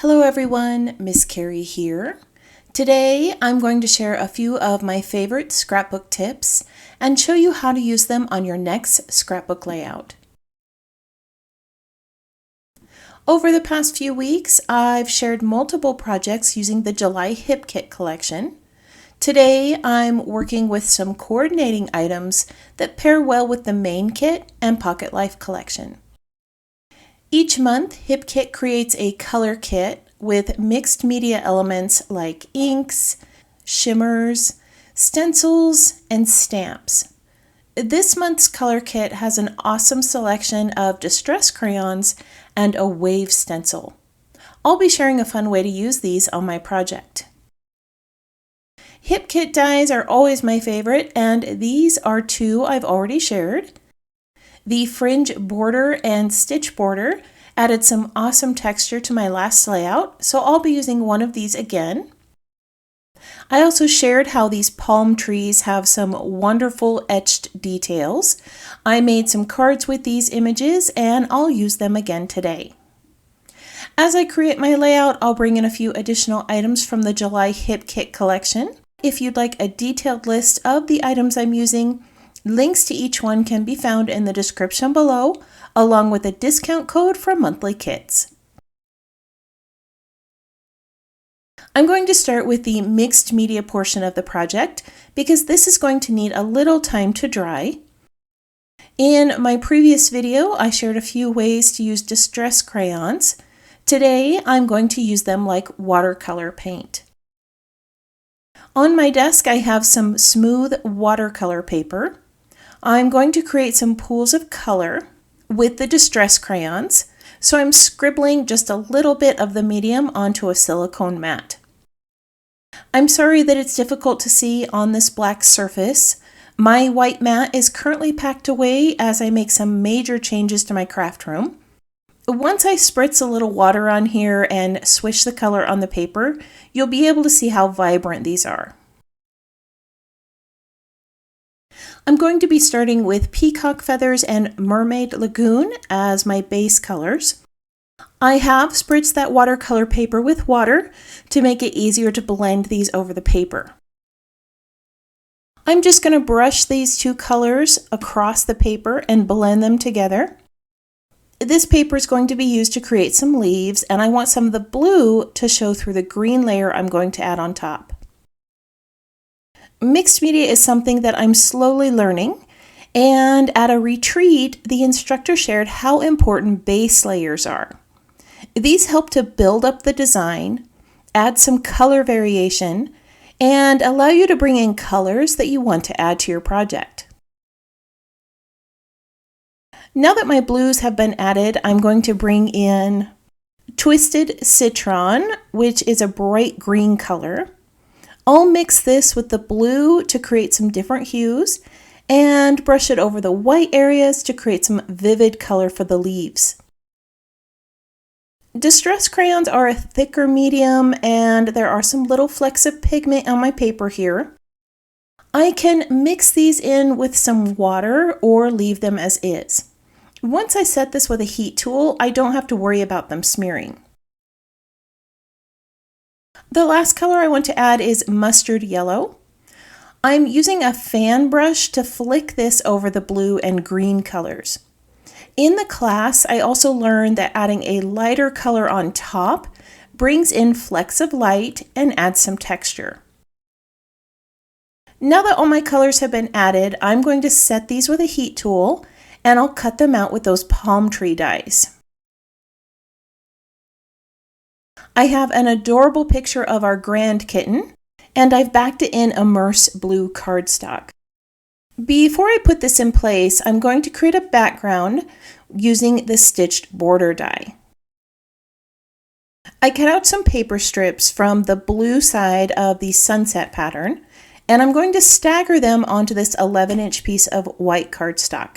Hello everyone, Miss Carrie here. Today I'm going to share a few of my favorite scrapbook tips and show you how to use them on your next scrapbook layout. Over the past few weeks, I've shared multiple projects using the July Hip Kit collection. Today I'm working with some coordinating items that pair well with the main kit and Pocket Life collection. Each month, Hip Kit creates a color kit with mixed media elements like inks, shimmers, stencils, and stamps. This month's color kit has an awesome selection of distress crayons and a wave stencil. I'll be sharing a fun way to use these on my project. Hip Kit dies are always my favorite, and these are two I've already shared. The fringe border and stitch border added some awesome texture to my last layout, so I'll be using one of these again. I also shared how these palm trees have some wonderful etched details. I made some cards with these images and I'll use them again today. As I create my layout, I'll bring in a few additional items from the July Hip Kit collection. If you'd like a detailed list of the items I'm using, links to each one can be found in the description below, along with a discount code for monthly kits. I'm going to start with the mixed media portion of the project because this is going to need a little time to dry. In my previous video, I shared a few ways to use distress crayons. Today, I'm going to use them like watercolor paint. On my desk, I have some smooth watercolor paper. I'm going to create some pools of color with the distress crayons, so I'm scribbling just a little bit of the medium onto a silicone mat. I'm sorry that it's difficult to see on this black surface. My white mat is currently packed away as I make some major changes to my craft room. Once I spritz a little water on here and swish the color on the paper, you'll be able to see how vibrant these are. I'm going to be starting with peacock feathers and mermaid lagoon as my base colors. I have spritzed that watercolor paper with water to make it easier to blend these over the paper. I'm just going to brush these two colors across the paper and blend them together. This paper is going to be used to create some leaves, and I want some of the blue to show through the green layer I'm going to add on top. Mixed media is something that I'm slowly learning, and at a retreat, the instructor shared how important base layers are. These help to build up the design, add some color variation, and allow you to bring in colors that you want to add to your project. Now that my blues have been added, I'm going to bring in Twisted Citron, which is a bright green color. I'll mix this with the blue to create some different hues and brush it over the white areas to create some vivid color for the leaves. Distress crayons are a thicker medium and there are some little flecks of pigment on my paper here. I can mix these in with some water or leave them as is. Once I set this with a heat tool, I don't have to worry about them smearing. The last color I want to add is mustard yellow. I'm using a fan brush to flick this over the blue and green colors. In the class, I also learned that adding a lighter color on top brings in flecks of light and adds some texture. Now that all my colors have been added, I'm going to set these with a heat tool and I'll cut them out with those palm tree dies. I have an adorable picture of our grand kitten, and I've backed it in Immerse blue cardstock. Before I put this in place, I'm going to create a background using the stitched border die. I cut out some paper strips from the blue side of the sunset pattern, and I'm going to stagger them onto this 11-inch piece of white cardstock.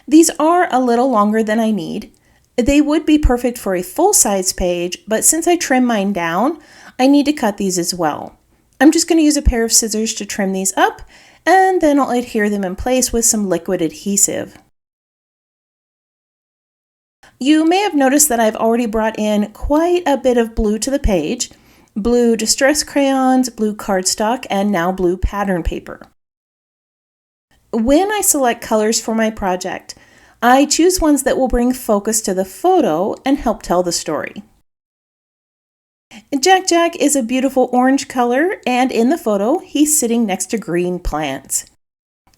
These are a little longer than I need. They would be perfect for a full-size page, but since I trimmed mine down, I need to cut these as well. I'm just going to use a pair of scissors to trim these up, and then I'll adhere them in place with some liquid adhesive. You may have noticed that I've already brought in quite a bit of blue to the page. Blue distress crayons, blue cardstock, and now blue pattern paper. When I select colors for my project, I choose ones that will bring focus to the photo and help tell the story. Jack Jack is a beautiful orange color, and in the photo, he's sitting next to green plants.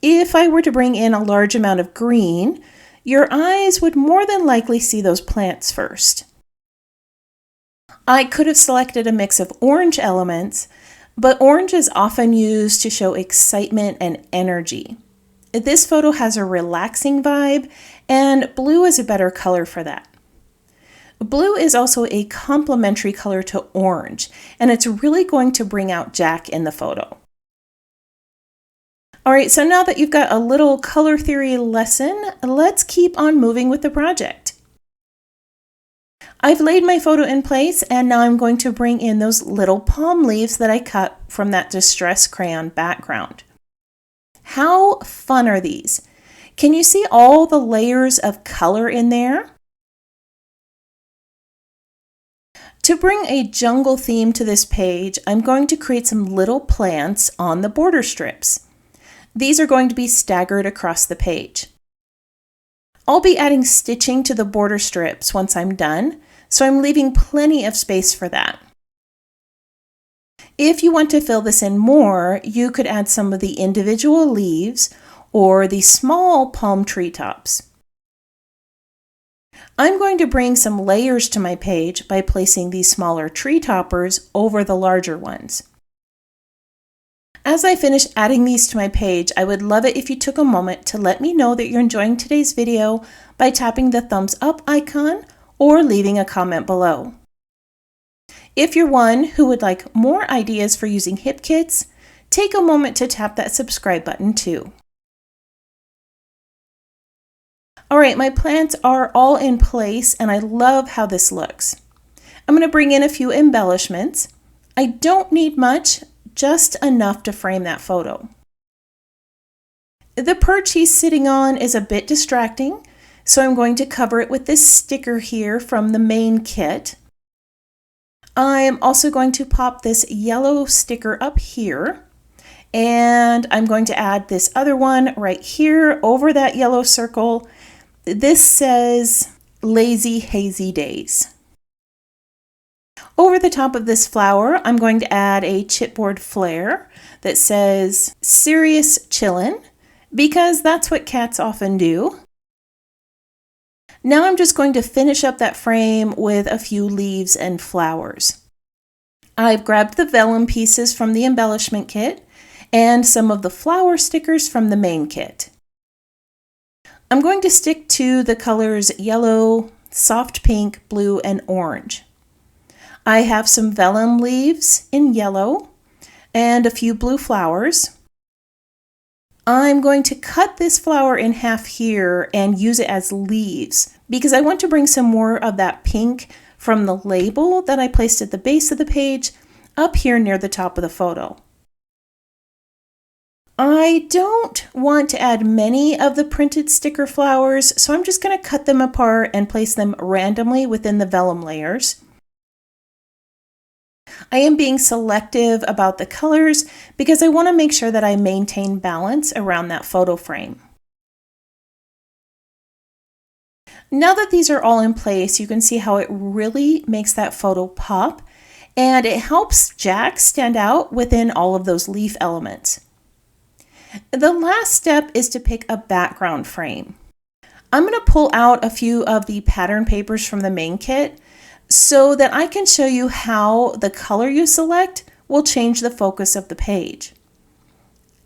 If I were to bring in a large amount of green, your eyes would more than likely see those plants first. I could have selected a mix of orange elements, but orange is often used to show excitement and energy. This photo has a relaxing vibe, and blue is a better color for that. Blue is also a complementary color to orange, and it's really going to bring out Jack in the photo. All right, so now that you've got a little color theory lesson, let's keep on moving with the project. I've laid my photo in place, and now I'm going to bring in those little palm leaves that I cut from that distress crayon background. How fun are these? Can you see all the layers of color in there? To bring a jungle theme to this page, I'm going to create some little plants on the border strips. These are going to be staggered across the page. I'll be adding stitching to the border strips once I'm done, so I'm leaving plenty of space for that. If you want to fill this in more, you could add some of the individual leaves or the small palm tree tops. I'm going to bring some layers to my page by placing these smaller tree toppers over the larger ones. As I finish adding these to my page, I would love it if you took a moment to let me know that you're enjoying today's video by tapping the thumbs up icon or leaving a comment below. If you're one who would like more ideas for using hip kits, take a moment to tap that subscribe button too. All right, my plants are all in place and I love how this looks. I'm going to bring in a few embellishments. I don't need much, just enough to frame that photo. The perch he's sitting on is a bit distracting, so I'm going to cover it with this sticker here from the main kit. I'm also going to pop this yellow sticker up here, and I'm going to add this other one right here over that yellow circle. This says Lazy Hazy Days. Over the top of this flower, I'm going to add a chipboard flare that says Serious Chillin', because that's what cats often do. Now I'm just going to finish up that frame with a few leaves and flowers. I've grabbed the vellum pieces from the embellishment kit and some of the flower stickers from the main kit. I'm going to stick to the colors yellow, soft pink, blue, and orange. I have some vellum leaves in yellow and a few blue flowers. I'm going to cut this flower in half here and use it as leaves because I want to bring some more of that pink from the label that I placed at the base of the page up here near the top of the photo. I don't want to add many of the printed sticker flowers, so I'm just going to cut them apart and place them randomly within the vellum layers. I am being selective about the colors because I want to make sure that I maintain balance around that photo frame. Now that these are all in place, you can see how it really makes that photo pop, and it helps Jack stand out within all of those leaf elements. The last step is to pick a background frame. I'm going to pull out a few of the pattern papers from the main kit so that I can show you how the color you select will change the focus of the page.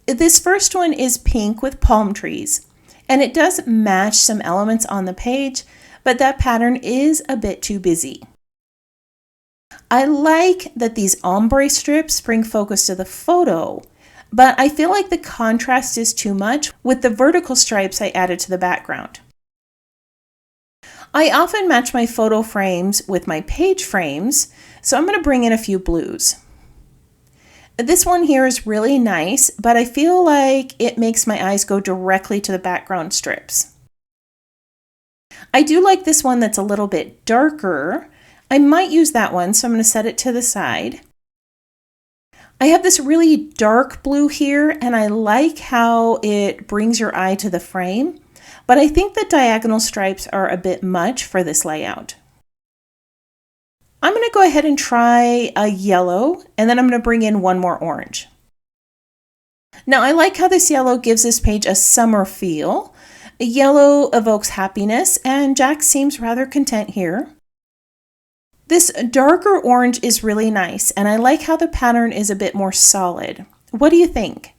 This first one is pink with palm trees, and it does match some elements on the page, but that pattern is a bit too busy. I like that these ombre strips bring focus to the photo, but I feel like the contrast is too much with the vertical stripes I added to the background. I often match my photo frames with my page frames, so I'm going to bring in a few blues. This one here is really nice, but I feel like it makes my eyes go directly to the background strips. I do like this one that's a little bit darker. I might use that one, so I'm going to set it to the side. I have this really dark blue here, and I like how it brings your eye to the frame, but I think the diagonal stripes are a bit much for this layout. I'm going to go ahead and try a yellow, and then I'm going to bring in one more orange. Now I like how this yellow gives this page a summer feel. Yellow evokes happiness, and Jack seems rather content here. This darker orange is really nice, and I like how the pattern is a bit more solid. What do you think?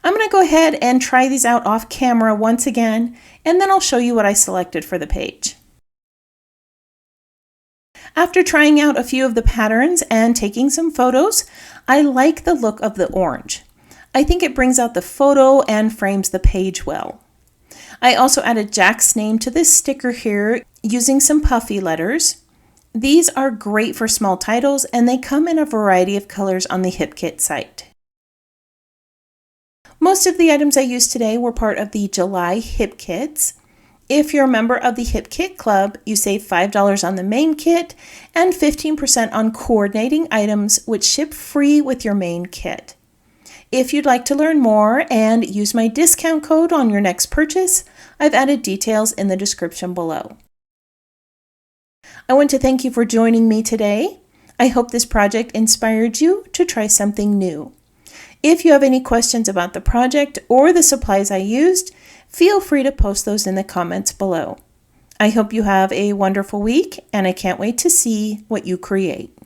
I'm going to go ahead and try these out off camera once again, and then I'll show you what I selected for the page. After trying out a few of the patterns and taking some photos, I like the look of the orange. I think it brings out the photo and frames the page well. I also added Jack's name to this sticker here using some puffy letters. These are great for small titles, and they come in a variety of colors on the HipKit site. Most of the items I used today were part of the July HipKits. If you're a member of the HipKit Club, you save $5 on the main kit and 15% on coordinating items, which ship free with your main kit. If you'd like to learn more and use my discount code on your next purchase, I've added details in the description below. I want to thank you for joining me today. I hope this project inspired you to try something new. If you have any questions about the project or the supplies I used, feel free to post those in the comments below. I hope you have a wonderful week, and I can't wait to see what you create.